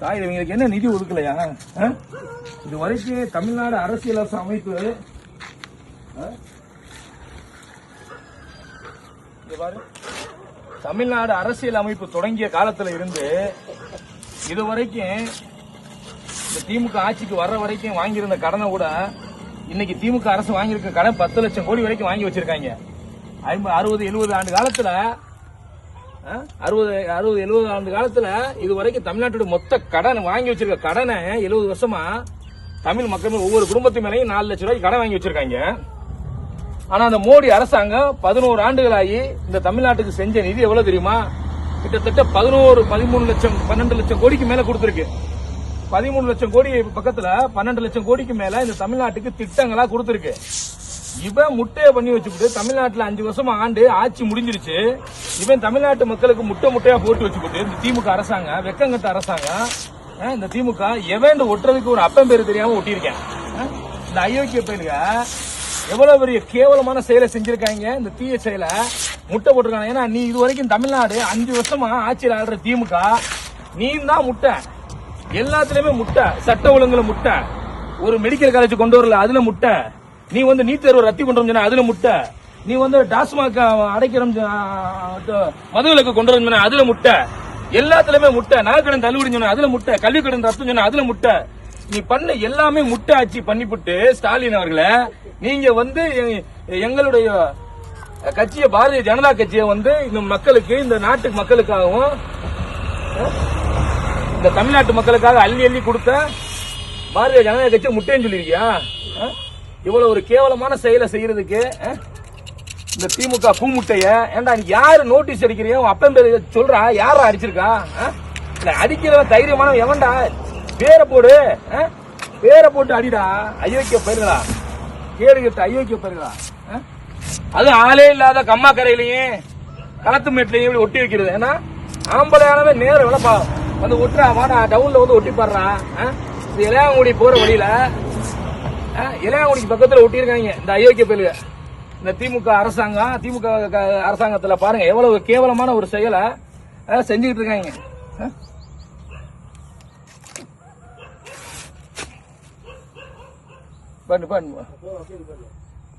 தாய் இவங்களுக்கு என்ன நிதி ஒதுக்கலையா? இது வரைக்கும் தமிழ்நாடு அரசியல் அமைப்பு தமிழ்நாடு அரசியல் அமைப்பு தொடங்கிய காலத்துல இருந்து இதுவரைக்கும் இந்த திமுக ஆட்சிக்கு வர்ற வரைக்கும் வாங்கியிருந்த கடனை கூட இன்னைக்கு திமுக அரசு வாங்கியிருக்க கடன் 10 லட்சம் கோடி வரைக்கும் வாங்கி வச்சிருக்காங்க. 60-70 ஆண்டு காலத்துல 60-70 ஆண்டு காலத்துல இது வரைக்கும் தமிழ்நாட்டோட மொத்த கடன் வாங்கி வச்சிருக்க கடனை 70 வருஷமா தமிழ் மக்கள் ஒவ்வொரு குடும்பத்து மேலையும் 4 லட்சம் ரூபாய்க்கு கடன் வாங்கி வச்சிருக்காங்க. ஆனா அந்த மோடி அரசாங்கம் 11 ஆண்டுகளாகி இந்த தமிழ்நாட்டுக்கு செஞ்ச நிதி எவ்வளவு தெரியுமா? கிட்டத்தட்ட 13 லட்சம் 12 லட்சம் கோடிக்கு மேல கொடுத்திருக்கு. 13 லட்சம் கோடி பக்கத்துல 12 லட்சம் கோடிக்கு மேல இந்த தமிழ்நாட்டுக்கு திட்டங்களா கொடுத்திருக்கு. இவன் முட்டையை பண்ணி வச்சுக்கிட்டு தமிழ்நாட்டுல 5 வருஷமா ஆண்டு ஆட்சி முடிஞ்சிருச்சு. இவன் தமிழ்நாட்டு மக்களுக்கு முட்டையா போட்டு வச்சுக்கிட்டு இந்த திமுக அரசாங்கம் வெக்கங்கட்ட அரசாங்கம் இந்த திமுக எவன் ஒட்டுறதுக்கு ஒரு அப்பம் பேரு தெரியாம ஒட்டியிருக்கேன். இந்த அயோக்கிய பயிலுக எவ்வளவு பெரிய கேவலமான செயலை செஞ்சிருக்காங்க. இந்த தீய செயலை முட்டை போட்டிருக்காங்க. ஏன்னா நீ இது வரைக்கும் தமிழ்நாடு 5 வருஷமா ஆட்சியில் ஆடுற திமுக நீ தான் முட்டை, எல்லாத்துலயுமே முட்டை, சட்ட ஒழுங்குல முட்டை, ஒரு மெடிக்கல் காலேஜ் கொண்டு வரல அதுல முட்டை, நீ நீட் தேர்வு ரத்து கொண்டு வந்தா அதுல முட்டை, நீ டாஸ்மாக் அடைக்கிறோம் மதுவிலக்கு கொண்டு வந்தா அதுல முட்டை, எல்லாத்துலயுமே முட்டை, நகைக்கடன் தள்ளுபடி சொன்ன அதுல முட்டை, கல்வி கடன் ரத்து சொன்ன அதுல முட்டை, நீ பண்ண எல்லாமே முட்டை ஆட்சி பண்ணிவிட்டு ஸ்டாலின் அவர்களை நீங்க எங்களுடைய கட்சியை பாரதிய ஜனதா கட்சியை இந்த மக்களுக்கு இந்த நாட்டு மக்களுக்காகவும் இந்த தமிழ்நாட்டு மக்களுக்காக அள்ளி அள்ளி கொடுத்த பாரதிய ஜனதா கட்சியை முட்டைன்னு சொல்லிருக்கியா? இவ்வளவு ஒரு கேவலமான செயலை செய்யறதுக்கு இந்த திமுக பூமுட்டைய ஏண்டா யாரு நோட்டீஸ் அடிக்கிறியோ அப்பன் பேரு சொல்றா, யாரா அடிச்சிருக்கா? அடிக்கிறவன் தைரியமான எவன்டா? பேரை போட்டு அடிடா. அயோக்கிய பயிர்களா, கேடு கட்ட அயோக்கிய பயிர்களா. அது ஆளே இல்லாத கம்மா கரையிலையும் களத்து மேட்லையும் இப்படி ஒட்டி வைக்கிறது. ஏன்னா ஆம்பளையானவே நேரம் விளப்பா ஒட்டுறா வாடா டவுன்ல ஒட்டி பாடுறா. இளையாங்குடி போற வழியில இளையாங்குடிக்கு பக்கத்துல ஒட்டியிருக்காங்க இந்த அயோக்கிய பயிலுக. இந்த திமுக அரசாங்கத்துல பாருங்க எவ்வளவு கேவலமான ஒரு செயலை செஞ்சுக்கிட்டு இருக்காங்க. பண்ணு